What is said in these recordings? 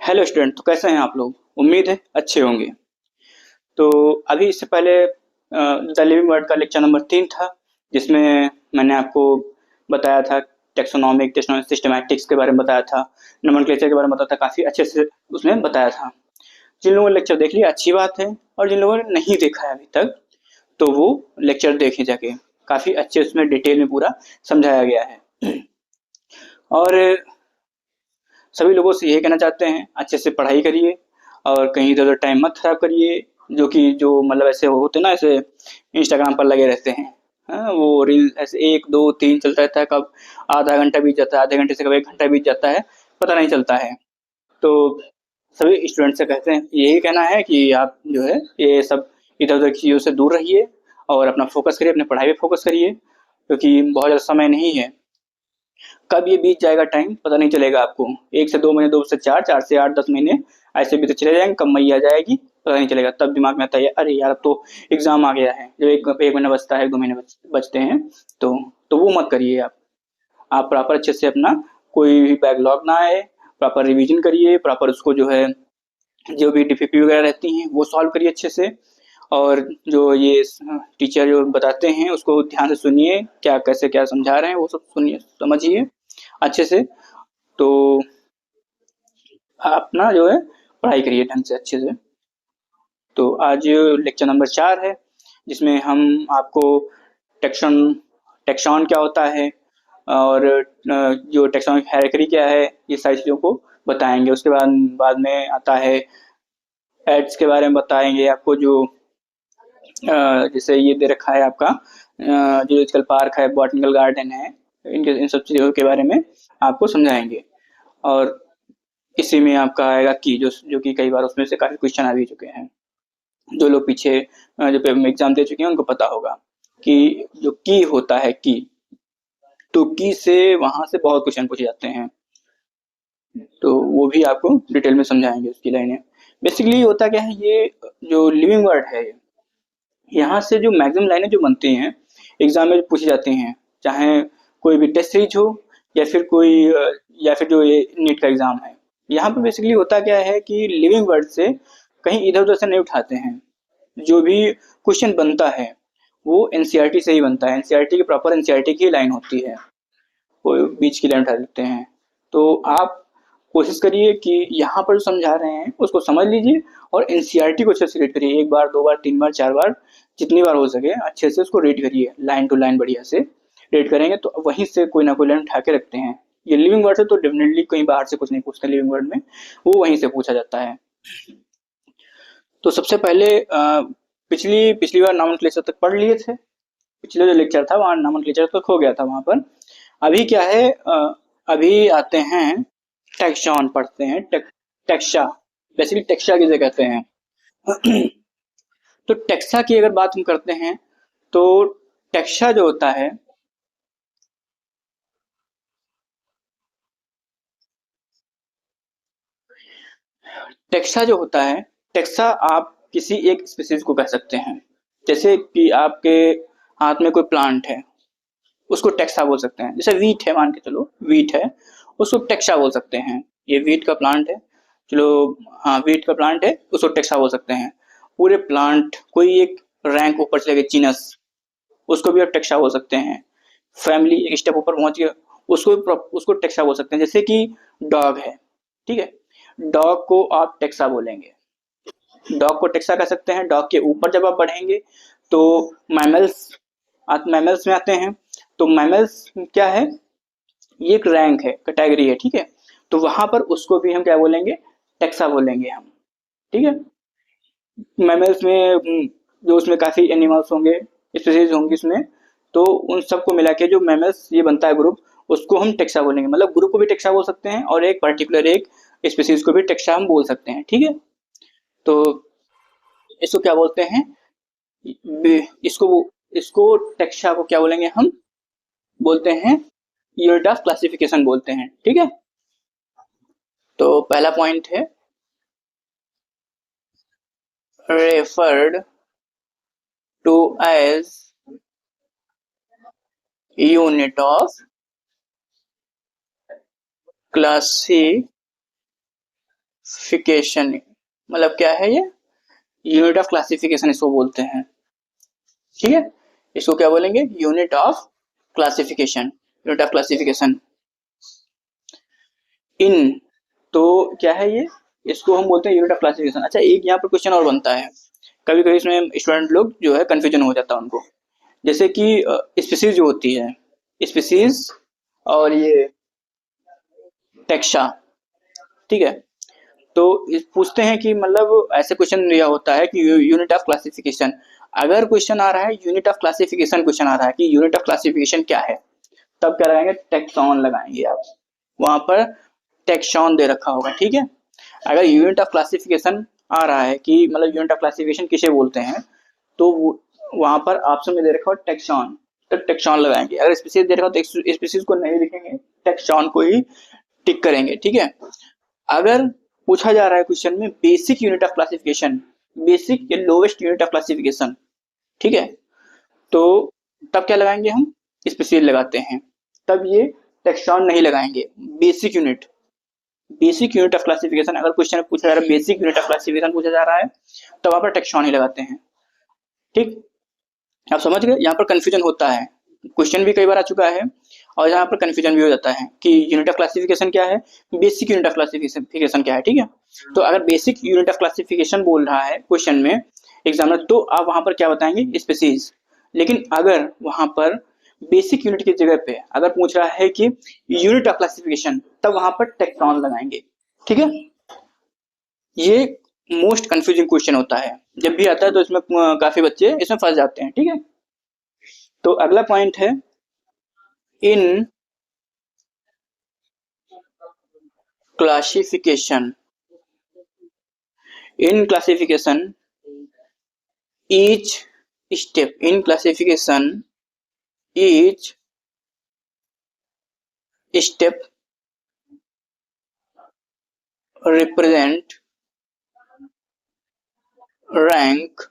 Hello student, तो कैसे हैं आप लोग? उम्मीद है अच्छे होंगे। तो अभी इससे पहले द लिविंग वर्ड का लेक्चर नंबर 3 था, जिसमें मैंने आपको बताया था टेक्सोनॉमिक सिस्टमैटिक्स के बारे में बताया था, नोमेनक्लेचर के बारे में बताया था, काफ़ी अच्छे से उसमें बताया था। जिन लोगों ने लेक्चर देख लिया अच्छी बात है, और जिन लोगों ने नहीं देखा है अभी तक, तो वो लेक्चर देखें जाके। काफ़ी अच्छे उसमें डिटेल में पूरा समझाया गया है। और सभी लोगों से यही कहना चाहते हैं, अच्छे से पढ़ाई करिए और कहीं इधर उधर टाइम मत खराब करिए। जो मतलब ऐसे होते ना, ऐसे इंस्टाग्राम पर लगे रहते हैं। हाँ, वो रील ऐसे 1 2 3 चलता रहता है, कब आधा घंटा बीत जाता है, आधे घंटे से कब 1 घंटा बीत जाता है, पता नहीं चलता है। तो सभी स्टूडेंट से कहते हैं, यही कहना है कि आप जो है ये सब इधर उधर की चीज़ों से दूर रहिए और अपना फोकस करिए, अपने पढ़ाई पे फोकस करिए, क्योंकि बहुत ज़्यादा समय नहीं है। कब ये बीत जाएगा टाइम पता नहीं चलेगा आपको। 1 से 2 महीने, 2 से 4, 4 से 8, 10 महीने ऐसे बीते चले जाएंगे। कब मई आ जाएगी पता नहीं चलेगा। तब दिमाग में आता है, अरे यार अब तो एग्जाम आ गया है। जब एक महीना बचता है, 2 महीने बचते हैं, तो वो मत करिए आप प्रॉपर अच्छे से अपना कोई भी बैकलॉग ना आए, प्रॉपर रिवीजन करिए, प्रॉपर उसको जो है जो भी डिफिकल्टी वगैरह रहती हैं वो सॉल्व करिए अच्छे से। और जो ये टीचर जो बताते हैं उसको ध्यान से सुनिए, क्या कैसे क्या समझा रहे हैं वो सब सुनिए, समझिए अच्छे से। तो अपना जो है पढ़ाई करिए ढंग से अच्छे से। तो आज लेक्चर नंबर 4 है, जिसमें हम आपको टेक्सॉन टेक्सॉन क्या होता है और जो टेक्सोनॉमिक हायरार्की क्या है, ये सारी चीज़ों को बताएंगे। उसके बाद बाद में आता है एड्स के बारे में बताएंगे आपको, जो जैसे ये दे रखा है आपका जूलॉजिकल पार्क है, बॉटनिकल गार्डन है, इनके इन सब चीज़ों के बारे में आपको समझाएंगे। और इसी में आपका आएगा की, जो कि कई बार उसमें से काफ़ी क्वेश्चन आ भी चुके हैं। जो लोग पीछे जो एग्जाम दे चुके हैं उनको पता होगा कि जो की होता है की, तो की से वहां से बहुत क्वेश्चन पूछे जाते हैं। तो वो भी आपको डिटेल में समझाएंगे उसकी लाइनें। बेसिकली होता क्या है, ये जो लिविंग वर्ड है, यहाँ से जो मैक्सिमम लाइनें जो बनती हैं एग्जाम में पूछी जाती हैं, चाहे कोई भी टेस्ट सीरीज हो या फिर या फिर जो ये नीट का एग्जाम है। यहाँ पे बेसिकली होता क्या है कि लिविंग वर्ड से कहीं इधर उधर से नहीं उठाते हैं। जो भी क्वेश्चन बनता है वो एनसीईआरटी से ही बनता है। एनसीईआरटी की प्रॉपर एनसीईआरटी की लाइन होती है, कोई बीच की लाइन उठा देते हैं। तो आप कोशिश करिए कि यहाँ पर जो समझा रहे हैं उसको समझ लीजिए और एनसीईआरटी को अच्छे से रीड करिए। 1 बार 2 बार 3 बार 4 बार जितनी बार हो सके अच्छे से उसको रीड करिए, लाइन टू लाइन बढ़िया से रीड करेंगे तो वहीं से कोई ना कोई लाइन उठा के रखते हैं। ये लिविंग वर्ड से तो डेफिनेटली कहीं बाहर से कुछ नहीं पूछते लिविंग वर्ड में, वो वहीं से पूछा जाता है। तो सबसे पहले पिछली पिछली बार नॉमेनक्लेचर तक पढ़ लिए थे। पिछले जो लेक्चर था वहाँ नॉमेनक्लेचर तक हो गया था वहाँ पर। अभी क्या है, अभी आते हैं टैक्सॉन पढ़ते हैं। टेक्सा, बेसिकली टेक्सा किसे कहते हैं? तो टेक्सा की अगर बात हम करते हैं तो टेक्सा जो होता है, टेक्सा जो होता है, टेक्सा आप किसी एक स्पीसीज को कह सकते हैं। जैसे कि आपके हाथ में कोई प्लांट है, उसको टेक्सा बोल सकते हैं। जैसे वीट है, मान के चलो वीट है, उसको टेक्सा बोल सकते हैं। ये वीट का प्लांट है, चलो, हाँ वीट का प्लांट है, उसको टेक्सा बोल सकते हैं। पूरे प्लांट कोई एक रैंक ऊपर चले गए, जीनस, उसको भी आप टेक्सा बोल सकते हैं। फैमिली एक स्टेप ऊपर पहुंच गया, उसको टेक्सा बोल सकते हैं। जैसे कि डॉग है, ठीक है, डॉग को आप टेक्सा बोलेंगे, डॉग को टेक्सा कह सकते हैं। डॉग के ऊपर जब आप बढ़ेंगे तो मैमल्स, मैमल्स में आते हैं। तो मैमल्स क्या है, ये एक रैंक है, कैटेगरी है, ठीक है। तो वहां पर उसको भी हम क्या बोलेंगे, टेक्सा बोलेंगे हम, ठीक है। मैमल्स में जो उसमें काफी एनिमल्स होंगे, स्पीसीज होंगी उसमें, तो उन सबको मिला के जो मैमल्स ये बनता है ग्रुप, उसको हम टेक्सा बोलेंगे। मतलब ग्रुप को भी टेक्सा बोल सकते हैं और एक पर्टिकुलर एक स्पीसीज को भी टेक्सा हम बोल सकते हैं, ठीक है। तो इसको क्या बोलते हैं, इसको इसको टेक्सा को क्या बोलेंगे हम, बोलते हैं यूनिट ऑफ क्लासिफिकेशन बोलते हैं, ठीक है। तो पहला पॉइंट है referred to as unit of classification. Classification मतलब क्या है ये? यूनिट ऑफ क्लासिफिकेशन इसको बोलते हैं। ठीक है, इसको क्या बोलेंगे? Unit of classification, unit of classification. इन तो क्या है ये? इसको हम बोलते हैं यूनिट ऑफ क्लासिफिकेशन। अच्छा, एक यहाँ पर क्वेश्चन और बनता है, कभी कभी इसमें स्टूडेंट लोग जो है कंफ्यूजन हो जाता है उनको। जैसे कि स्पीसीज जो होती है, स्पीसीज और ये टेक्सा, ठीक है, तो पूछते हैं कि मतलब ऐसे क्वेश्चन दिया होता है कि यूनिट ऑफ क्लासिफिकेशन। अगर क्वेश्चन आ रहा है यूनिट ऑफ क्लासिफिकेशन, क्वेश्चन आ रहा है कि यूनिट ऑफ क्लासिफिकेशन क्या है, तब क्या लगाएंगे? टेक्सॉन लगाएंगे आप। वहां पर टेक्सॉन दे रखा होगा, ठीक है। अगर यूनिट ऑफ क्लासिफिकेशन आ रहा है कि मतलब यूनिट ऑफ क्लासिफिकेशन किसे बोलते हैं, तो वहां पर ऑप्शन में दे रखा हो टेक्सॉन, तो टेक्सॉन लगाएंगे। अगर स्पीसीज दे रखा हो तो स्पीसीज को नहीं लिखेंगे, टेक्सॉन को ही टिक करेंगे, ठीक है। अगर पूछा जा रहा है क्वेश्चन में basic unit of classification, basic या लोवेस्ट यूनिट ऑफ क्लासिफिकेशन, ठीक है, तो तब क्या लगाएंगे? हम स्पीसीज लगाते हैं, तब ये टेक्सॉन नहीं लगाएंगे। Basic unit, basic unit of classification अगर क्वेश्चन पूछा जा रहा है, बेसिक यूनिट ऑफ क्लासिफिकेशन पूछा जा रहा है, तो वहां पर टेक्सॉन ही लगाते हैं। ठीक, आप समझ गए? यहाँ पर कंफ्यूजन होता है, क्वेश्चन भी कई बार आ चुका है और यहाँ पर कंफ्यूजन भी हो जाता है कि यूनिट ऑफ क्लासिफिकेशन क्या है, बेसिक यूनिट ऑफ क्लासिफिकेशन क्या है, ठीक है। तो अगर बेसिक यूनिट ऑफ क्लासिफिकेशन बोल रहा है क्वेश्चन में एग्जामिनर, तो आप वहां पर क्या बताएंगे? स्पीसीज। लेकिन अगर वहां पर बेसिक यूनिट की जगह पे अगर पूछ रहा है कि यूनिट ऑफ क्लासिफिकेशन, तब वहां पर टेक्सॉन लगाएंगे, ठीक है। ये मोस्ट कंफ्यूजिंग क्वेश्चन होता है, जब भी आता है तो इसमें काफी बच्चे इसमें फंस जाते हैं, ठीक है। तो अगला पॉइंट है in classification. In classification each step, in classification each step represent rank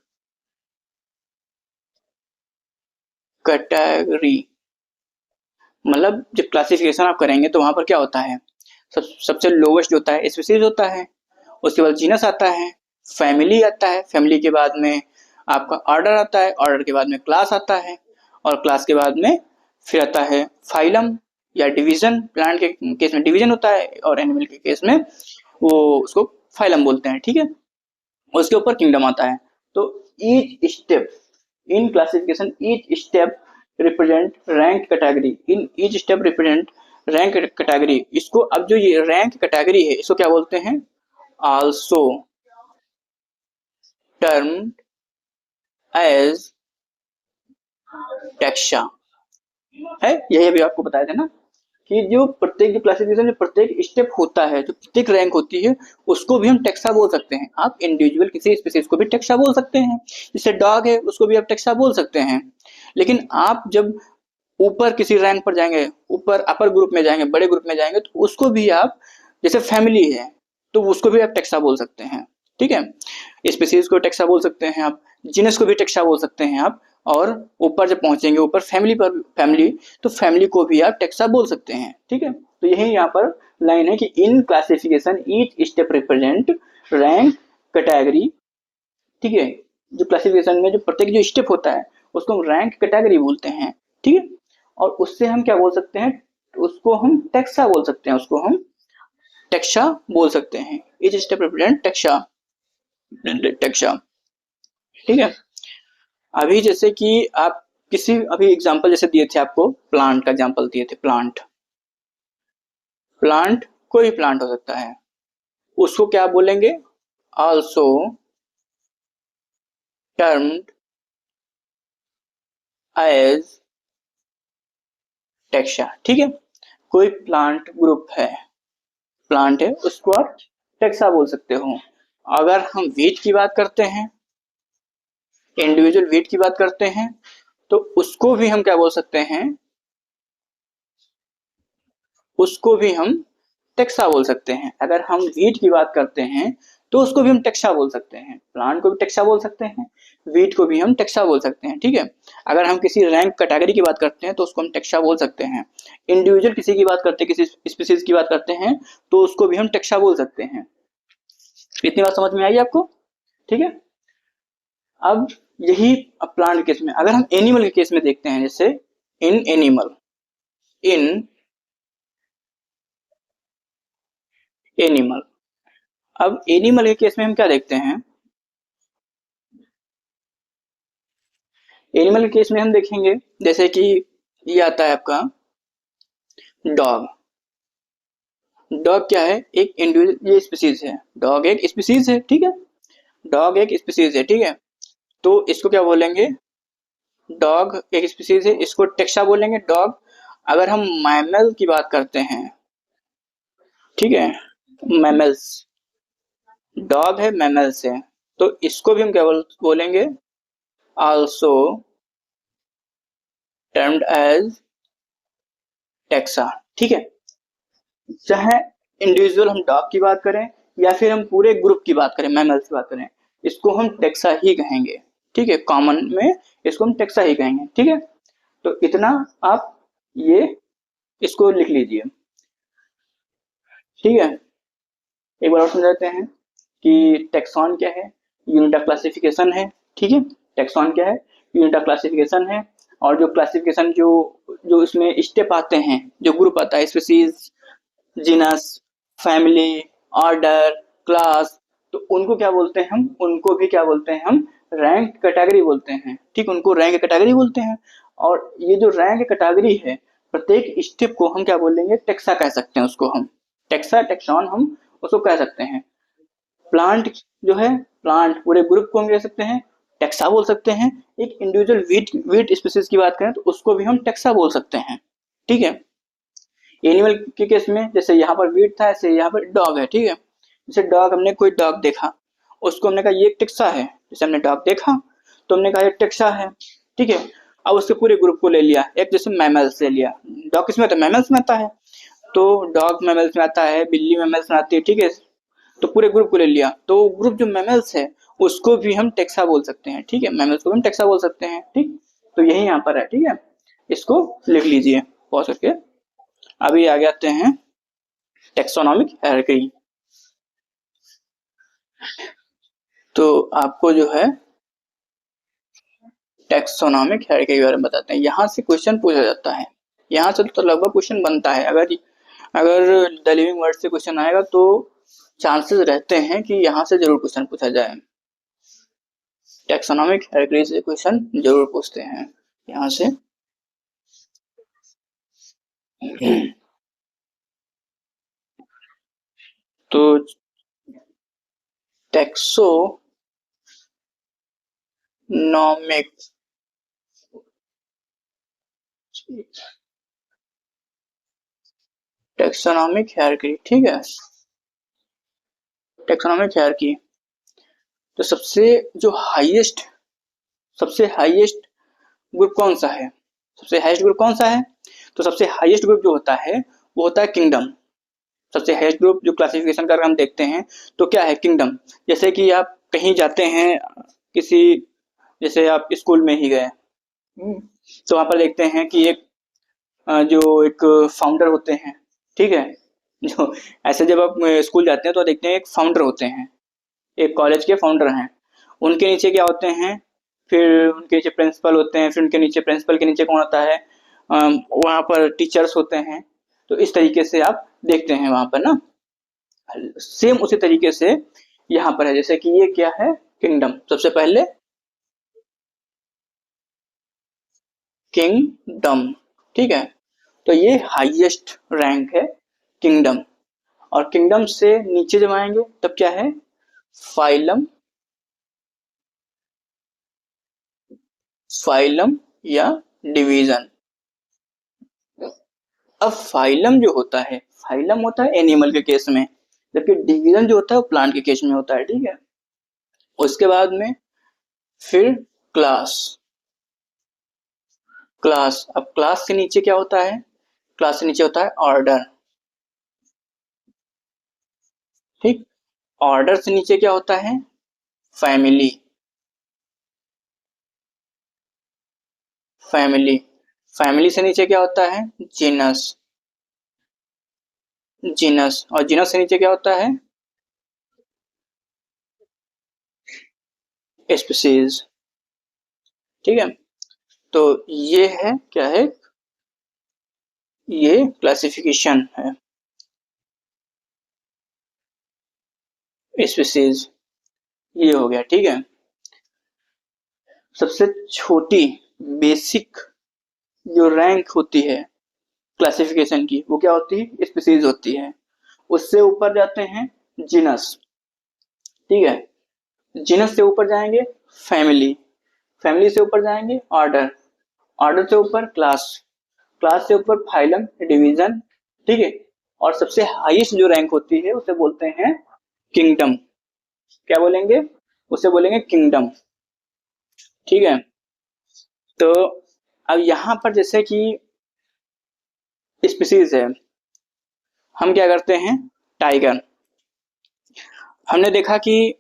category. मतलब जब क्लासिफिकेशन आप करेंगे तो वहां पर क्या होता है? सबसे लोवेस्ट होता है स्पीसीज होता है, उसके बाद जीनस आता है, फैमिली आता है, फैमिली के बाद में आपका ऑर्डर आता है, ऑर्डर के बाद में क्लास आता है, और क्लास के बाद में फिर आता है फाइलम या डिवीजन। प्लांट के केस में डिवीजन होता है और एनिमल के केस में वो उसको फाइलम बोलते हैं, ठीक है। उसके ऊपर किंगडम आता है। तो each step in classification, each step represent rank category, in each step represent rank category. इसको अब जो ये रैंक कैटेगरी है इसको क्या बोलते हैं? आल्सो टर्म्ड एज टैक्सा है। यही अभी आपको बताया था ना कि जो प्रत्येक जो क्लासिफिकेशन में प्रत्येक स्टेप होता है, जो प्रत्येक रैंक होती है, उसको भी हम टैक्सा बोल सकते हैं। आप इंडिविजुअल किसी स्पीसीज को भी टैक्सा बोल सकते हैं, जैसे डॉग है उसको भी आप टैक्सा बोल सकते हैं। लेकिन आप जब ऊपर किसी रैंक पर जाएंगे, ऊपर अपर ग्रुप में जाएंगे, बड़े ग्रुप में जाएंगे, तो उसको भी आप, जैसे फैमिली है तो उसको भी आप टैक्सा बोल सकते हैं, ठीक है। स्पीसीज को टैक्सा बोल सकते हैं आप, जीनस को भी टैक्सा बोल सकते हैं आप, और ऊपर जब पहुंचेंगे ऊपर फैमिली पर, फैमिली, तो फैमिली को भी आप टैक्सा बोल सकते हैं, ठीक है। तो यही यहाँ पर लाइन है कि in classification each step represent rank category, ठीक है। जो क्लासिफिकेशन में जो प्रत्येक जो स्टेप होता है उसको हम रैंक कैटेगरी बोलते हैं, ठीक है। और उससे हम क्या बोल सकते हैं? उसको हम टैक्सा बोल सकते हैं, उसको हम टैक्सा बोल सकते हैं। Each step represent taxa, taxa, ठीक है। अभी जैसे कि आप किसी अभी एग्जांपल जैसे दिए थे आपको, प्लांट का एग्जांपल दिए थे, प्लांट, प्लांट कोई प्लांट हो सकता है, उसको क्या बोलेंगे? आल्सो टर्म्ड एज टैक्सा, ठीक है। कोई प्लांट ग्रुप है, प्लांट है, उसको आप टैक्सा बोल सकते हो। अगर हम वीट की बात करते हैं, इंडिविजुअल वीट की बात करते हैं, तो उसको भी हम क्या बोल सकते हैं? उसको भी हम टैक्सा बोल सकते हैं। अगर हम वीट की बात करते हैं तो उसको भी हम टैक्सा बोल सकते हैं, प्लांट को भी टैक्सा बोल सकते हैं, वीट को भी हम टैक्सा बोल सकते हैं, ठीक है। अगर हम किसी रैंक कैटेगरी की बात करते हैं तो उसको हम टैक्सा बोल सकते हैं। इंडिविजुअल किसी की बात करते हैं, किसी स्पीसीज की बात करते हैं, तो उसको भी हम टैक्सा बोल सकते हैं। इतनी बात समझ में आई आपको? ठीक है। अब यही प्लांट केस में, अगर हम एनिमल के केस में देखते हैं, जैसे इन एनिमल, इन एनिमल, अब एनिमल के केस में हम क्या देखते हैं, एनिमल के केस में हम देखेंगे जैसे कि ये आता है आपका डॉग। डॉग क्या है, एक इंडिविजुअल, ये स्पीसीज है, डॉग एक स्पीसीज है, ठीक है, डॉग एक स्पीसीज है, ठीक है। तो इसको क्या बोलेंगे, डॉग एक स्पीसीज है, इसको टेक्सा बोलेंगे डॉग। अगर हम मैमल की बात करते हैं, ठीक है, मैमल्स, डॉग है मैमल्स है, तो इसको भी हम क्या बोलेंगे, आल्सो टर्म्ड एज टेक्सा, ठीक है। चाहे इंडिविजुअल हम डॉग की बात करें या फिर हम पूरे ग्रुप की बात करें, मैमल्स की बात करें, इसको हम टेक्सा ही कहेंगे, ठीक है, कॉमन में इसको हम टेक्सा ही कहेंगे, ठीक है। तो इतना आप ये इसको लिख लीजिए, ठीक है। एक बार और समझाते हैं कि टेक्सॉन क्या है, यूनिट ऑफ क्लासिफिकेशन है, ठीक है। टेक्सॉन क्या है, यूनिट ऑफ क्लासिफिकेशन है। और जो क्लासिफिकेशन जो जो इसमें स्टेप आते हैं, जो ग्रुप आता है, species, genus, family, order, class, तो उनको क्या बोलते हैं हम, उनको भी क्या बोलते हैं हम, रैंक कैटेगरी बोलते हैं, ठीक, उनको रैंक कैटेगरी बोलते हैं। और ये जो रैंक कैटेगरी है, प्रत्येक स्टेप को हम क्या बोलेंगे, टेक्सा कह सकते हैं उसको हम, टेक्सा, टेक्सॉन हम उसको कह सकते हैं। प्लांट जो है, प्लांट पूरे ग्रुप को हम कह सकते हैं टेक्सा बोल सकते हैं। एक इंडिविजुअल वीट वीट स्पीसीज की बात करें तो उसको भी हम टेक्सा बोल सकते हैं, ठीक है। एनिमल के केस में जैसे यहाँ पर वीट था, ऐसे यहाँ पर डॉग है, ठीक है। जैसे डॉग, हमने कोई डॉग देखा, उसको हमने कहा ये एक टेक्सा है, जैसे हमने डॉग देखा तो हमने कहा ये टेक्सा है, ठीक है। अब उसके पूरे ग्रुप को ले लिया, एक जैसे मैमल्स ले लिया, डॉग किसमें आता है, मैमल्स में आता है, तो डॉग मैमल्स में आता है, बिल्ली मैमल्स में आती है, ठीक है। तो पूरे ग्रुप को ले लिया, तो ग्रुप जो मैमल्स है उसको भी हम टेक्सा बोल सकते हैं, ठीक है, मैमल्स को भी हम टेक्सा बोल सकते हैं, ठीक। तो यही यहाँ पर है, ठीक है, इसको लिख लीजिए पॉज करके। अभी आगे आते हैं टेक्सोनॉमिक हायरार्की। तो आपको जो है टेक्सोनॉमिक हायरार्की के बारे में बताते हैं, यहाँ से क्वेश्चन पूछा जाता है, यहाँ से तो लगभग क्वेश्चन बनता है, अगर अगर द लिविंग वर्ड से क्वेश्चन आएगा तो चांसेस रहते हैं कि यहाँ से जरूर क्वेश्चन पूछा जाए, टेक्सोनॉमिक हायरार्की से क्वेश्चन जरूर पूछते हैं यहाँ से। तो टेक्सोनॉमिक टेक्सोनॉमिक हायरार्की, ठीक है, टेक्सोनॉमिक हायरार्की। तो सबसे हाईएस्ट ग्रुप कौन सा है, सबसे हाईएस्ट ग्रुप कौन सा है, तो सबसे हाईएस्ट ग्रुप जो होता है वो होता है किंगडम। सबसे हाईएस्ट ग्रुप जो क्लासिफिकेशन कर हम देखते हैं तो क्या है, किंगडम। जैसे कि आप कहीं जाते हैं किसी, जैसे आप स्कूल में ही गए, तो वहां पर देखते हैं कि एक जो एक फाउंडर होते हैं, ठीक है, जो ऐसे जब आप स्कूल जाते हैं तो देखते हैं एक फाउंडर होते हैं, एक कॉलेज के फाउंडर हैं, उनके नीचे क्या होते हैं, फिर उनके नीचे प्रिंसिपल होते हैं, फिर उनके नीचे प्रिंसिपल के नीचे कौन होता है, वहाँ पर टीचर्स होते हैं। तो इस तरीके से आप देखते हैं वहाँ पर ना, सेम उसी तरीके से यहाँ पर है, जैसे कि ये क्या है, किंगडम, सबसे पहले किंगडम, ठीक है। तो ये हाईएस्ट रैंक है किंगडम, और किंगडम से नीचे जब आएंगे तब क्या है, फाइलम, फाइलम या डिवीजन। अब फाइलम जो होता है, फाइलम होता है एनिमल के केस में, जबकि डिवीजन जो होता है वो प्लांट के केस में होता है, ठीक है। उसके बाद में फिर क्लास, क्लास, अब क्लास से नीचे क्या होता है, क्लास से नीचे होता है ऑर्डर, ठीक। ऑर्डर से नीचे क्या होता है, फैमिली, फैमिली, फैमिली से नीचे क्या होता है, जीनस, जीनस, और जीनस से नीचे क्या होता है, स्पीसीज। ठीक है, तो ये है क्या है, ये क्लासिफिकेशन है स्पीसीज, ये हो गया। ठीक है, सबसे छोटी बेसिक जो रैंक होती है क्लासिफिकेशन की, वो क्या होती है, स्पीसीज होती है। उससे ऊपर जाते हैं जीनस। ठीक है, जीनस से ऊपर जाएंगे फैमिली, फैमिली से ऊपर जाएंगे ऑर्डर, ऑर्डर से ऊपर क्लास, क्लास से ऊपर फाइलम डिवीजन। ठीक है, और सबसे हाईएस्ट जो रैंक होती है उसे बोलते हैं किंगडम। क्या बोलेंगे, उसे बोलेंगे किंगडम। ठीक है, तो अब यहां पर जैसे कि स्पीसीज है, हम क्या करते हैं, टाइगर, हमने देखा कि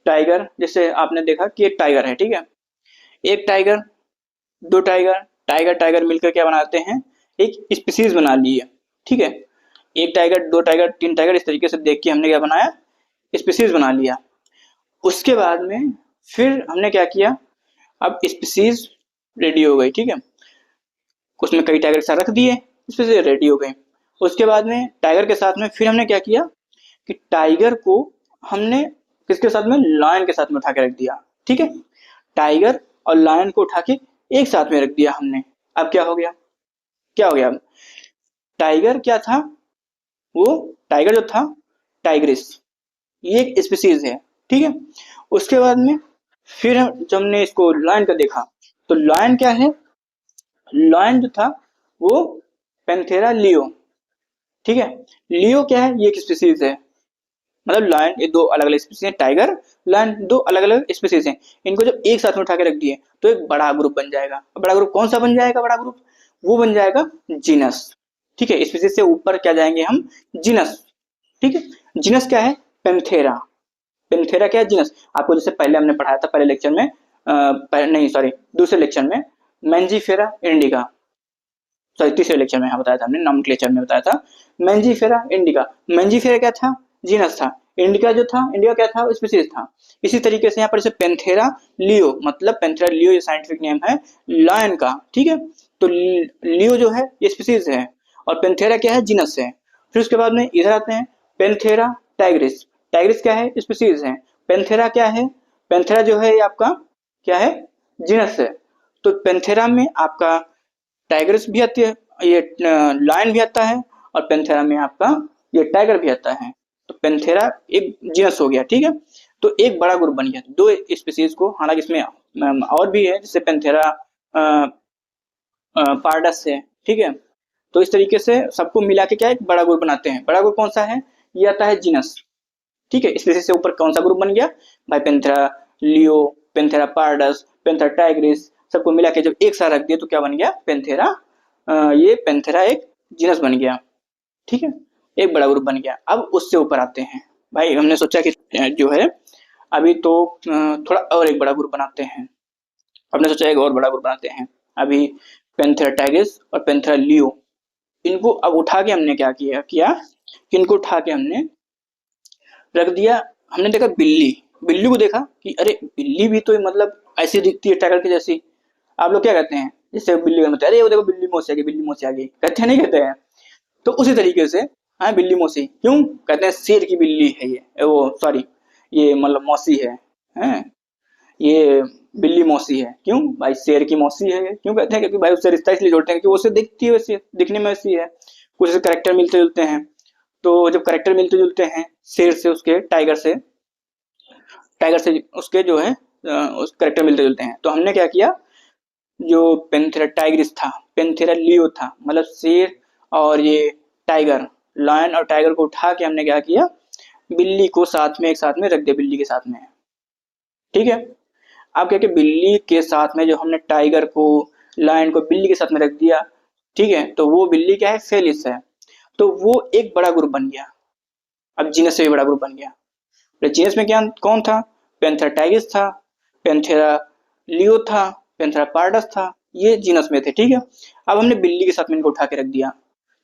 टाइगर, जैसे आपने देखा कि एक टाइगर है। ठीक है, एक टाइगर, दो टाइगर, टाइगर टाइगर मिलकर क्या बनाते हैं, एक स्पीसीज बना ली है। ठीक है, एक टाइगर, दो टाइगर, तीन टाइगर, इस तरीके से देख के हमने क्या बनाया, स्पीसीज बना लिया। उसके बाद में फिर हमने क्या किया, अब स्पीसीज रेडी हो गई। ठीक है, उसमें कई टाइगर साथ रख दिए, स्पीसीज रेडी हो गई। उसके बाद में टाइगर के साथ में फिर हमने क्या किया कि टाइगर को हमने किसके साथ में, लायन के साथ में उठा के रख दिया। ठीक है, टाइगर और लायन को उठा के एक साथ में रख दिया हमने। अब क्या हो गया, क्या हो गया, टाइगर क्या था, वो टाइगर जो था टाइग्रिस, ये एक स्पीसीज है। ठीक है, उसके बाद में फिर जब हमने इसको लायन का देखा, तो लायन क्या है, लायन जो था वो पैंथेरा लियो। ठीक है, लियो क्या है, ये एक स्पीसीज है। मतलब लायन, ये दो अलग अलग स्पीसीज हैं, टाइगर लायन दो अलग अलग स्पीसीज हैं। इनको जब एक साथ में उठा के रख दिए तो एक बड़ा ग्रुप बन जाएगा। बड़ा ग्रुप कौन सा बन जाएगा, बड़ा ग्रुप वो बन जाएगा जीनस। ठीक है, स्पीसीज से ऊपर क्या जाएंगे हम, जीनस। ठीक है, जीनस क्या है, पेंथेरा। पेंथेरा क्या है, जीनस। आपको जैसे पहले हमने पढ़ाया था, पहले लेक्चर में नहीं सॉरी दूसरे लेक्चर में, मैंजीफेरा इंडिका, सॉरी तीसरे लेक्चर में बताया था हमने, नॉमेनक्लेचर में बताया था मैंजीफेरा इंडिका। मैंजीफेरा क्या था, जीनस था। इंडिका जो था, इंडिका क्या था, स्पीसीज था। इसी तरीके से यहाँ पर जैसे पेंथेरा लियो, मतलब पेंथेरा लियो ये साइंटिफिक नेम है लायन का। ठीक है, तो लियो जो है ये स्पीसीज है और पेंथेरा क्या है, जीनस है। फिर उसके बाद में इधर आते हैं पेंथेरा टाइग्रिस। टाइग्रिस क्या है, स्पीसीज है। पेंथेरा क्या है, पेंथेरा जो है ये आपका क्या है, जीनस है। तो पेंथेरा में आपका टाइगर्स भी आती है, ये लायन भी आता है, और पेंथेरा में आपका ये टाइगर भी आता है। तो पेंथेरा एक जीनस हो गया। ठीक है, तो एक बड़ा ग्रुप बन गया दो स्पीसीज को। हालांकि इसमें और भी है, जैसे पेंथेरा पारडस है। ठीक है, तो इस तरीके से सबको मिला के क्या एक बड़ा ग्रुप बनाते हैं। बड़ा ग्रुप कौन सा है, ये आता है जीनस। ठीक है, स्पीसीज से ऊपर कौन सा ग्रुप बन गया भाई, Panthera leo, Panthera pardus, Panthera tigris, सबको मिला के जब एक साथ रख दिया तो क्या बन गया, पेंथेरा। ये पेंथेरा एक जीनस बन गया। ठीक है, एक बड़ा ग्रुप बन गया। अब उससे ऊपर आते हैं भाई, हमने सोचा कि जो है अभी तो थोड़ा और एक बड़ा ग्रुप बनाते हैं। हमने सोचा एक और बड़ा ग्रुप बनाते हैं। अभी पेंथेरा टाइग्रिस और पेंथेरा लियो, इनको अब उठा के हमने क्या किया कि इनको उठा के हमने रख दिया। हमने देखा बिल्ली, बिल्ली को देखा कि अरे बिल्ली भी तो मतलब ऐसी दिखती है टाइगर की जैसी। आप लोग क्या कहते हैं, जैसे बिल्ली का मतलब, अरे वो देखो बिल्ली मौसी आ गई, बिल्ली मौसी आ गई, कहते हैं नहीं कहते हैं। तो उसी तरीके से हाँ बिल्ली मौसी क्यों कहते हैं, शेर की बिल्ली है ये, वो सॉरी ये मतलब मौसी है ये बिल्ली मौसी है। क्यों भाई, शेर की मौसी है क्यों कहते हैं, क्योंकि भाई उससे रिश्ता इसलिए जोड़ते हैं कि वो उससे दिखती है वैसी, दिखने में वैसी है, कुछ करेक्टर मिलते जुलते हैं। तो जब करेक्टर मिलते जुलते हैं शेर से, उसके टाइगर से, टाइगर से उसके जो है उस करेक्टर मिलते जुलते हैं। तो हमने क्या किया, जो पेंथेरा टाइग्रिस था, पेंथेरा लियो था, मतलब शेर और ये टाइगर, लायन और टाइगर को उठा के हमने क्या किया, बिल्ली को साथ में एक साथ में रख दिया, बिल्ली के साथ में। ठीक है, अब क्या कि बिल्ली के साथ में जो हमने टाइगर को, लायन को बिल्ली के साथ में रख दिया। ठीक है, तो वो बिल्ली क्या है, फेलिस है। तो वो एक बड़ा ग्रुप बन गया। अब जीनस से भी बड़ा ग्रुप बन गया। जीनस में क्या कौन था, पेंथेरा टाइग्रिस था, पेंथेरा लियो था, पेंथेरा पार्डस था, ये जीनस में थे। ठीक है, अब हमने बिल्ली के साथ में इनको उठा के रख दिया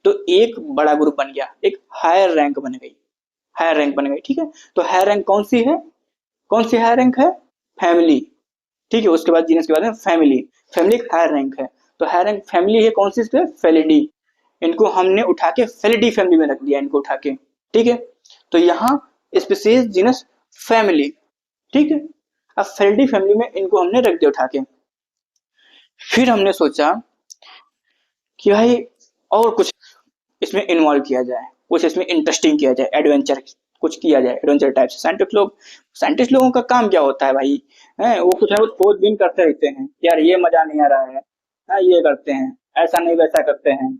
तो एक बड़ा ग्रुप बन गया, एक हायर रैंक बन गई, हायर रैंक बन गई। ठीक है, तो हायर रैंक कौन सी है, कौन सी हायर रैंक है, फैमिली, ठीक है। उसके बाद जीनस के बाद में फैमिली, फैमिली एक हायर रैंक है, तो हायर रैंक फैमिली है कौन सी, इसमें फेलिडी, इनको हमने उठा के फेलिडी फैमिली में रख दिया, इनको उठा के, ठीक है। तो यहाँ स्पीसीज जीनस फैमिली, ठीक है। अब फेलिडी फैमिली में इनको हमने रख दिया उठा के। फिर हमने सोचा कि भाई और कुछ इसमें इन्वॉल्व किया जाए, कुछ इसमें इंटरेस्टिंग किया जाए, एडवेंचर कुछ किया जाए, एडवेंचर टाइप से। साइंटिस्ट लोगों का काम क्या होता है भाई, है वो कुछ ना कुछ खोज बीन करते रहते हैं, यार ये मजा नहीं आ रहा है, हाँ ये करते हैं, ऐसा नहीं वैसा करते हैं।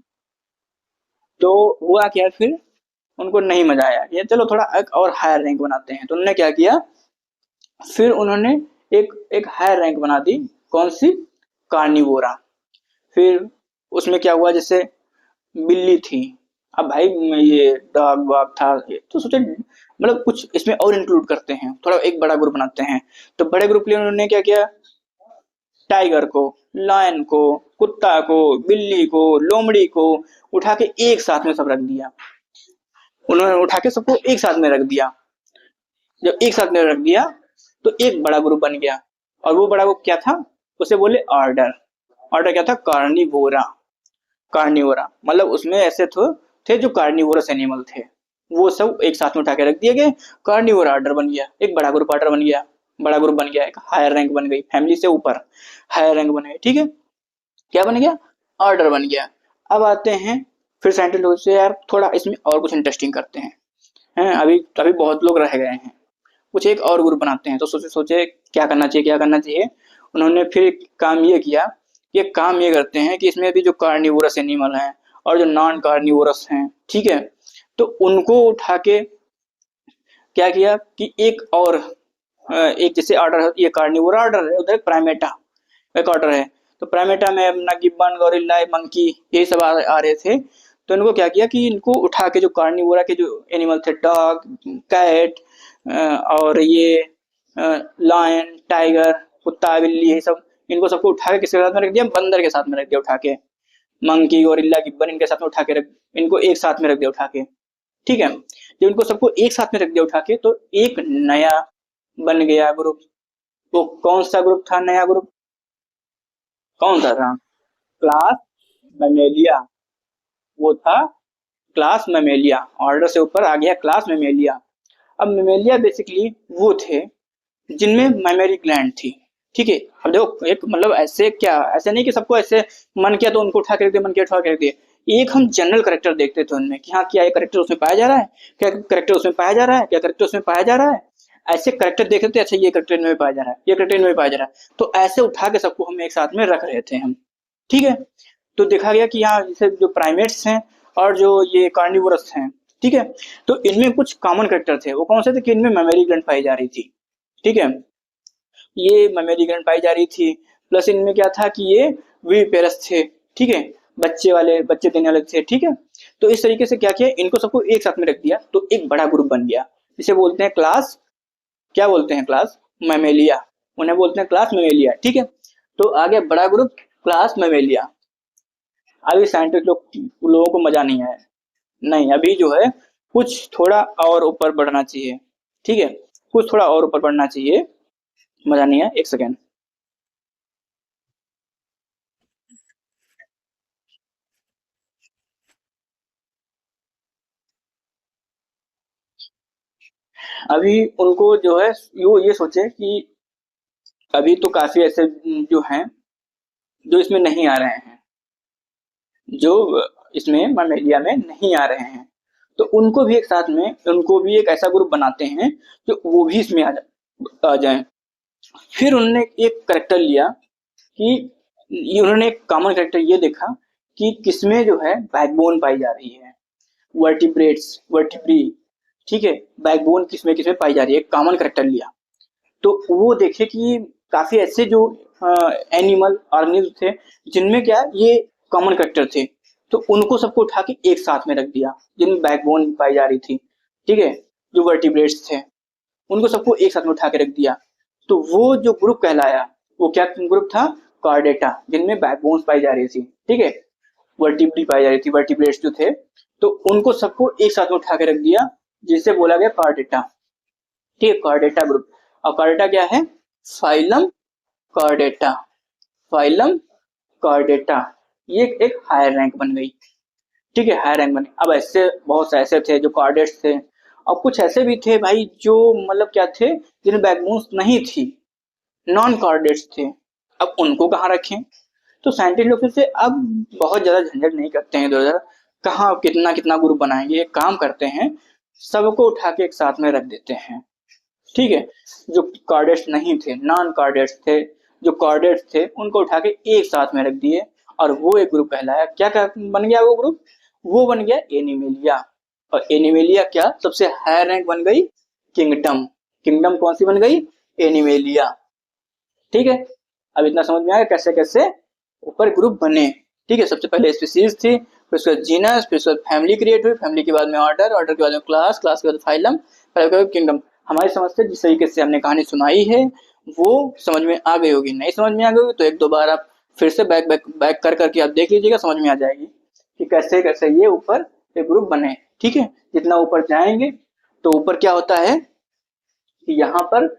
तो हुआ क्या फिर, उनको नहीं मजा आया, ये चलो थोड़ा एक और हायर रैंक बनाते हैं, तो उन्होंने क्या किया, फिर उन्होंने एक एक हायर रैंक बना दी, कौन सी, कार्निवोरा। फिर उसमें क्या हुआ, जैसे बिल्ली थी, अब भाई ये डॉग वॉग था, तो सोचे मतलब कुछ इसमें और इंक्लूड करते हैं, थोड़ा एक बड़ा ग्रुप बनाते हैं। तो बड़े ग्रुप के लिए उन्होंने क्या किया, टाइगर को, लायन को, कुत्ता को, बिल्ली को, लोमड़ी को उठा के एक साथ में सब रख दिया, उन्होंने उठा के सबको एक साथ में रख दिया। जब एक साथ में रख दिया तो एक बड़ा ग्रुप बन गया, और वो बड़ा ग्रुप क्या था, उसे बोले ऑर्डर। ऑर्डर क्या था, कार्निवोरा। कार्निवोरा मतलब उसमें ऐसे थे जो कार्निवोरस एनिमल थे, वो सब एक साथ में उठा के रख दिए गए, कार्निवोरा ऑर्डर बन गया, एक बड़ा ग्रुप ऑर्डर बन गया, बड़ा ग्रुप बन गया, एक हायर रैंक बन गई, फैमिली से ऊपर हायर रैंक बन गई, ठीक है। क्या बन गया, ऑर्डर बन गया। अब आते हैं फिर साइंटिस्ट लोग से, यार थोड़ा इसमें और कुछ इंटरेस्टिंग करते हैं अभी अभी बहुत लोग रह गए हैं, कुछ एक और ग्रुप बनाते हैं। तो सोचे सोचे क्या करना चाहिए, क्या करना चाहिए। उन्होंने फिर काम ये किया, ये काम ये करते हैं कि इसमें भी जो कार्निवोरस एनिमल हैं और जो नॉन कार्निवोरस हैं, ठीक है, तो उनको उठा के क्या किया कि एक और एक जैसे ऑर्डर, ये कार्निवोरा ऑर्डर है, उधर प्राइमेटा एक ऑर्डर है, तो प्राइमेटा में अपना गिब्बन, गोरिल्ला, मंकी ये सब आ रहे थे। तो इनको क्या किया कि इनको उठा के जो कार्निवोरा के जो एनिमल थे, डॉग, कैट और ये लायन, टाइगर, कुत्ता, बिल्ली, ये सब, इनको सबको उठा के किसके साथ में रख दिया, बंदर के साथ में रख दिया उठा के, मंकी, गोरिल्ला, गिब्बन, इनके साथ में उठा के रख, इनको एक साथ में रख दिया उठा के, ठीक है। जब इनको सबको एक साथ में रख दिया उठा के, तो एक नया बन गया ग्रुप। वो कौन सा ग्रुप था, नया ग्रुप कौन सा था, क्लास मेमेलिया, वो था क्लास मेमेलिया, ऑर्डर से ऊपर आ गया क्लास मेमेलिया। अब मेमेलिया बेसिकली वो थे जिनमें मेमोरी ग्लैंड थी, ठीक है। अब देखो एक मतलब ऐसे क्या, ऐसे नहीं कि सबको ऐसे मन किया तो उनको उठा के रख दिया, मन किया उठा के रख दिया, एक हम जनरल करेक्टर देखते थे उनमें कि हाँ क्या ये करेक्टर उसमें पाया जा रहा है, क्या करेक्टर उसमें पाया जा रहा है, क्या करेक्टर उसमें पाया जा रहा है, ऐसे करेक्टर देख रहे थे, अच्छा ये करेक्टर इनमें पाया जा रहा है, ये करेक्टर इनमें पाया जा रहा है, तो ऐसे उठा के सबको हम एक साथ में रख रहे थे हम, ठीक है। तो देखा गया कि यहाँ जैसे जो प्राइमेट्स हैं और जो ये कार्निवोरस हैं, ठीक है, तो इनमें कुछ कॉमन करेक्टर थे, वो कौन से थे कि इनमें मेमोरी ग्लैंड पाई जा रही थी, ठीक है, ये मेमोरी ग्लैंड पाई जा रही थी। प्लस इनमें क्या था कि ये विविपेरस थे, ठीक है, बच्चे वाले, बच्चे देने वाले थे, ठीक है। तो इस तरीके से क्या किया, इनको सबको एक साथ में रख दिया, तो एक बड़ा ग्रुप बन गया, इसे बोलते हैं क्लास, क्या बोलते हैं, क्लास मेमेलिया, उन्हें बोलते हैं क्लास मेमेलिया, ठीक है। तो आ गया बड़ा ग्रुप क्लास मेमेलिया। अभी साइंटिस्ट लोगों को मजा नहीं आया, नहीं अभी जो है कुछ थोड़ा और ऊपर बढ़ना चाहिए, ठीक है, कुछ थोड़ा और ऊपर बढ़ना चाहिए, मजा नहीं है, एक सेकेंड। अभी उनको जो है वो ये सोचे कि अभी तो काफी ऐसे जो हैं जो इसमें नहीं आ रहे हैं, जो इसमें ममेलिया में नहीं आ रहे हैं, तो उनको भी एक साथ में, उनको भी एक ऐसा ग्रुप बनाते हैं जो वो भी इसमें आ जाए। फिर उन्होंने एक करेक्टर लिया कि उन्होंने एक कॉमन करेक्टर ये देखा कि किसमें जो है बैकबोन पाई जा रही है, वर्टिब्रेट्स, वर्टिब्री, ठीक है, बैकबोन किसमें किसमें पाई जा रही है, कॉमन करेक्टर लिया। तो वो देखे कि काफी ऐसे जो एनिमल ऑर्गेनिज्म थे जिनमें क्या ये कॉमन करेक्टर थे, तो उनको सबको उठा के एक साथ में रख दिया, जिनमें बैकबोन पाई जा रही थी, ठीक है, जो वर्टिब्रेट्स थे, उनको सबको एक साथ में उठा के रख दिया। तो वो जो ग्रुप कहलाया, वो क्या ग्रुप था, कार्डेटा, जिनमें बैकबोन्स पाई जा रही थी, ठीक है, वर्टिब्री पाई जा रही थी, वर्टिब्रेट्स जो थे, तो उनको सबको एक साथ में उठा के रख दिया, जिसे बोला गया कार्डेटा, ठीक है, कार्डेटा ग्रुप। और कार्डेटा क्या है, फाइलम कॉर्डेटा, फाइलम कॉर्डेटा, ये एक हायर रैंक बन गई। ठीक है, हायर रैंक बनी। अब ऐसे बहुत से ऐसे थे जो कॉर्डेट्स थे, और कुछ ऐसे भी थे भाई जो मतलब क्या थे, जिन्हें बैकबोन्स नहीं थी, नॉन कॉर्डेट्स थे। अब उनको कहाँ रखें? तो साइंटिस्ट लोग से अब बहुत ज्यादा झंझट नहीं करते हैं इधर उधर, कहाँ कितना कितना ग्रुप बनाएंगे, एक काम करते हैं, सबको उठा के एक साथ में रख देते हैं। ठीक है, जो कॉर्डेट्स नहीं थे, नॉन कॉर्डेट्स थे, जो कॉर्डेट्स थे उनको उठा के एक साथ में रख दिए, और वो एक ग्रुप कहलाया। क्या बन गया वो ग्रुप? वो बन गया एनिमेलिया। और एनिमेलिया क्या सबसे हायर रैंक बन गई? किंगडम। किंगडम कौन सी बन गई? एनिमेलिया। ठीक है, अब इतना समझ में आया कैसे कैसे ऊपर ग्रुप बने। ठीक है, सबसे पहले स्पीसीज थी, फिर उसके बाद जीनस, फिर उसके बाद फैमिली क्रिएट हुई, फैमिली के बाद में ऑर्डर, ऑर्डर के बाद में क्लास, क्लास के बाद फाइलम, फाइलम के बाद किंगडम। हमारी समझ से जिस तरीके से हमने कहानी सुनाई है वो समझ में आ गई होगी। नहीं समझ में आ गई होगी तो एक दो बार आप फिर से बैक बैक बैक कर करके आप देख लीजिएगा, समझ में आ जाएगी कि कैसे कैसे ये ऊपर एक ग्रुप बने। ठीक है, जितना ऊपर जाएंगे तो ऊपर क्या होता है कि यहाँ पर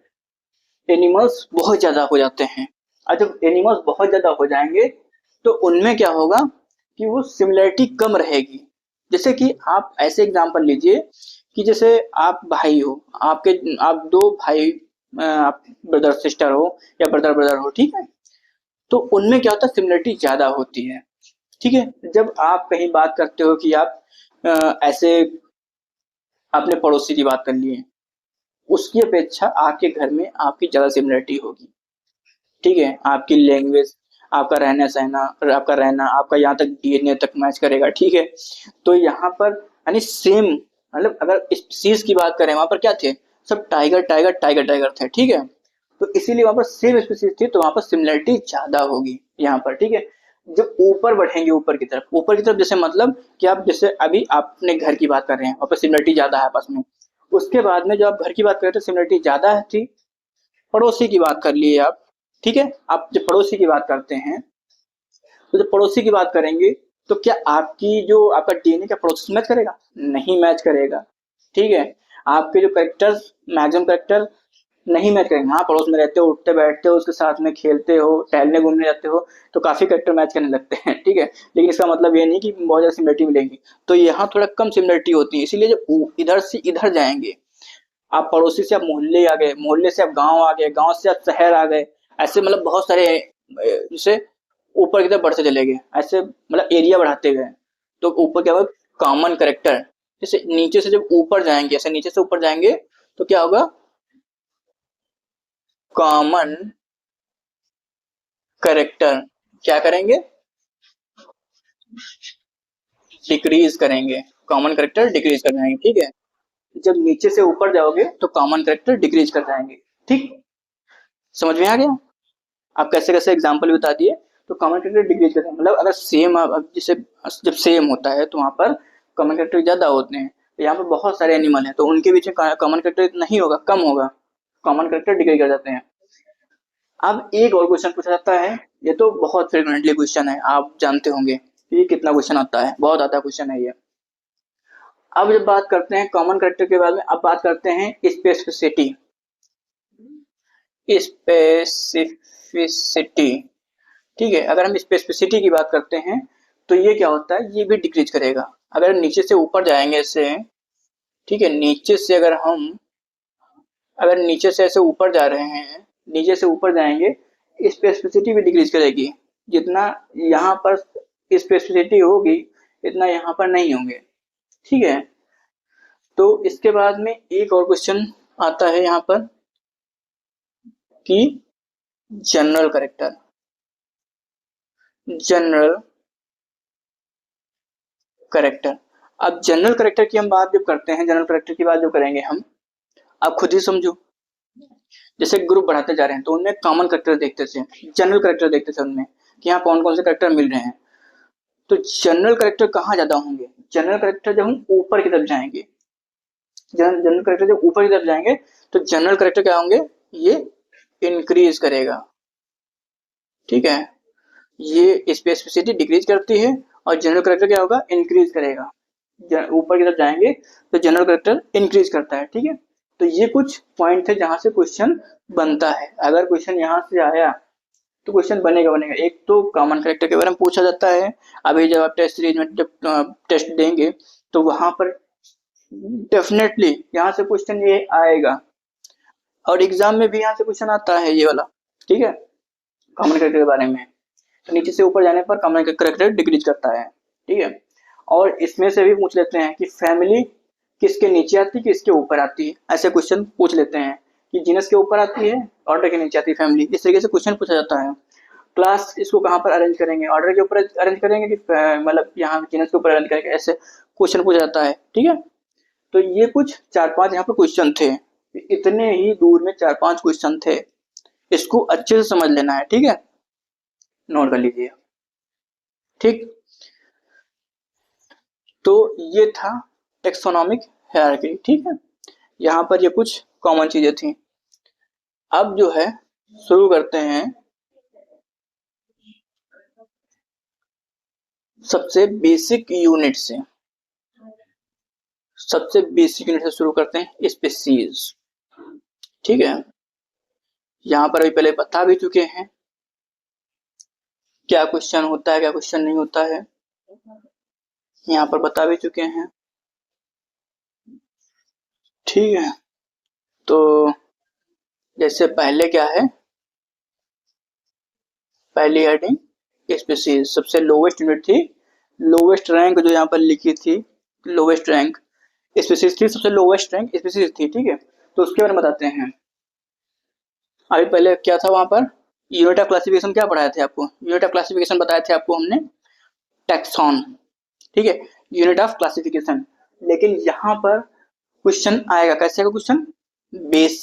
एनिमल्स बहुत ज्यादा हो जाते हैं, और जब एनिमल्स बहुत ज्यादा हो जाएंगे तो उनमें क्या होगा कि वो सिमिलरिटी कम रहेगी। जैसे कि आप ऐसे एग्जांपल लीजिए कि जैसे आप भाई हो, आपके आप दो भाई, आप ब्रदर सिस्टर हो या ब्रदर ब्रदर हो, ठीक है, तो उनमें क्या होता है, सिमिलरिटी ज्यादा होती है। ठीक है, जब आप कहीं बात करते हो कि आप ऐसे अपने पड़ोसी की बात कर लिए, उसकी अपेक्षा आपके घर में आपकी ज्यादा सिमिलरिटी होगी। ठीक है, आपकी लैंग्वेज, आपका रहना सहना, और आपका रहना, आपका यहाँ तक डीएनए तक मैच करेगा। ठीक है, तो यहाँ पर यानी सेम, मतलब अगर स्पीसीज की बात करें वहां पर क्या थे, सब टाइगर टाइगर टाइगर टाइगर थे। ठीक है, तो इसीलिए वहां पर सेम स्पीसीज थी, तो वहां पर सिमिलरिटी ज्यादा होगी यहाँ पर। ठीक है, जब ऊपर बढ़ेंगे ऊपर की तरफ, ऊपर की तरफ जैसे मतलब कि आप जैसे अभी आप अपने घर की बात कर रहे हैं, वहां पर सिमिलरिटी ज्यादा है आपस में। उसके बाद में जो आप घर की बात कर रहे थे सिमिलरिटी ज्यादा थी, पड़ोसी की बात कर लिए आप। ठीक है, आप जब पड़ोसी की बात करते हैं, तो जब पड़ोसी की बात करेंगे तो क्या आपकी जो आपका डीएनए क्या पड़ोसी से मैच करेगा? नहीं मैच करेगा। ठीक है, आपके जो करेक्टर्स, मैक्सिमम करेक्टर नहीं मैच करेंगे। हाँ, पड़ोस में रहते हो, उठते बैठते हो, उसके साथ में खेलते हो, टहलने घूमने जाते हो, तो काफी करेक्टर मैच करने लगते हैं। ठीक है, लेकिन इसका मतलब ये नहीं कि बहुत ज्यादा सिमिलरिटी मिलेगी। तो यहाँ थोड़ा कम सिमिलरिटी होती है, इसीलिए जब इधर से इधर जाएंगे, आप पड़ोसी से आप मोहल्ले आ गए, मोहल्ले से आप गांव आ गए, गांव से आप शहर आ गए, ऐसे मतलब बहुत सारे जैसे ऊपर की तरफ बढ़ते चले गए, ऐसे मतलब एरिया बढ़ाते गए, तो ऊपर क्या होगा, कॉमन करेक्टर। जैसे नीचे से जब ऊपर जाएंगे, ऐसे नीचे से ऊपर जाएंगे तो क्या होगा, कॉमन करेक्टर क्या करेंगे, डिक्रीज करेंगे, कॉमन करेक्टर डिक्रीज कर जाएंगे। ठीक है, जब नीचे से ऊपर जाओगे तो कॉमन करेक्टर डिक्रीज कर जाएंगे। ठीक, समझ में आ गया? आप कैसे कैसे एग्जाम्पल बता दिए। तो कॉमन कैरेक्टर डिक्रीज करते हैं, मतलब अगर सेम, अब जैसे जब सेम होता है तो वहां पर कॉमन कैरेक्टर ज्यादा होते हैं। तो यहाँ पर बहुत सारे एनिमल हैं तो उनके बीच में कॉमन कैरेक्टर नहीं होगा, कम होगा, कॉमन कैरेक्टर डिक्रीज कर जाते हैं। अब एक और क्वेश्चन पूछा जाता है, ये तो बहुत फ्रिक्वेंटली क्वेश्चन है, आप जानते होंगे ये कितना क्वेश्चन आता है, बहुत आता क्वेश्चन है ये। अब जब बात करते हैं कॉमन कैरेक्टर के बारे में, अब बात करते हैं स्पेसिफिसिटी। स्पेसिफिसिटी, ठीक है, अगर हम स्पेसिफिसिटी की बात करते हैं तो ये क्या होता है, ये भी डिक्रीज करेगा। अगर नीचे से ऊपर जाएंगे ऐसे, ठीक है, नीचे से अगर हम, अगर नीचे से ऐसे ऊपर जा रहे हैं, नीचे से ऊपर जाएंगे, स्पेसिफिसिटी भी डिक्रीज करेगी। जितना यहाँ पर स्पेसिफिसिटी होगी इतना यहाँ पर नहीं होंगे। ठीक है, तो इसके बाद में एक और क्वेश्चन आता है यहाँ पर कि जनरल करेक्टर, जनरल करेक्टर। अब जनरल करेक्टर की हम बात जब करते हैं, जनरल करेक्टर की बात जो करेंगे हम, आप खुद ही समझो। जैसे ग्रुप बढ़ाते जा रहे हैं तो उनमें कॉमन करेक्टर देखते थे, जनरल करेक्टर देखते थे उनमें कि यहाँ कौन कौन से करेक्टर मिल रहे हैं। तो जनरल करेक्टर कहाँ ज्यादा होंगे, जनरल करेक्टर जब हम ऊपर की तरफ जाएंगे, जनरल करेक्टर जब ऊपर की तरफ जाएंगे तो जनरल करेक्टर क्या होंगे, ये इंक्रीज करेगा। ठीक है, ये स्पेसिफिसिटी डिक्रीज करती है और जनरल करेक्टर क्या होगा, इंक्रीज करेगा। ऊपर की तरफ जाएंगे तो जनरल करेक्टर इंक्रीज करता है। ठीक है, तो ये कुछ पॉइंट थे जहां से क्वेश्चन बनता है। अगर क्वेश्चन यहाँ से आया तो क्वेश्चन बनेगा। एक तो कॉमन फैक्टर के बारे में पूछा जाता है। अभी जब आप टेस्ट सीरीज में जब टेस्ट देंगे तो वहां पर डेफिनेटली यहाँ से क्वेश्चन ये आएगा, और एग्जाम में भी यहाँ से क्वेश्चन आता है ये वाला, ठीक है, कॉमन फैक्टर के बारे में। तो नीचे से ऊपर जाने पर कॉमन फैक्टर डिक्रीज करता है, ठीक है। और इसमें से भी पूछ लेते हैं कि फैमिली किसके नीचे आती है, किसके ऊपर आती है, ऐसे क्वेश्चन पूछ लेते हैं कि जीनस के ऊपर आती है, ऑर्डर के नीचे आती है फैमिली। इस तरीके से क्वेश्चन पूछा जाता है। क्लास इसको कहाँ पर अरेंज करेंगे, ऑर्डर के ऊपर अरेंज करेंगे कि मतलब यहाँ जीनस के ऊपर अरेंज करेंगे, ऐसे क्वेश्चन पूछा जाता है, ठीक है। तो ये कुछ 4-5 यहाँ पर क्वेश्चन थे, इतने ही दूर में 4-5 क्वेश्चन थे, इसको अच्छे से समझ लेना है, ठीक है, नोट कर लीजिए, ठीक। तो ये था टेक्सोनोमिक हायरार्की, ठीक है। यहाँ पर ये कुछ कॉमन चीजें थी। अब जो है शुरू करते हैं सबसे बेसिक यूनिट से। सबसे बेसिक यूनिट से शुरू करते हैं, स्पीशीज, ठीक है। यहाँ पर अभी पहले बता भी चुके हैं क्या क्वेश्चन होता है, क्या क्वेश्चन नहीं होता है, यहाँ पर बता भी चुके हैं, ठीक है। तो जैसे पहले क्या है, पहली हेडिंग स्पीशीज, सबसे लोवेस्ट यूनिट थी, लोवेस्ट रैंक जो यहाँ पर लिखी थी, लोवेस्ट रैंक स्पीशीज थी, सबसे लोवेस्ट रैंक स्पीशीज थी, ठीक है। तो उसके बारे में बताते हैं। अभी पहले क्या था वहां पर, यूनिट ऑफ क्लासिफिकेशन क्या पढ़ाए थे आपको, यूनिट ऑफ क्लासिफिकेशन बताए थे आपको हमने टैक्सॉन, ठीक है, यूनिट ऑफ क्लासिफिकेशन। लेकिन यहाँ पर क्वेश्चन आएगा, कैसे का क्वेश्चन, बेस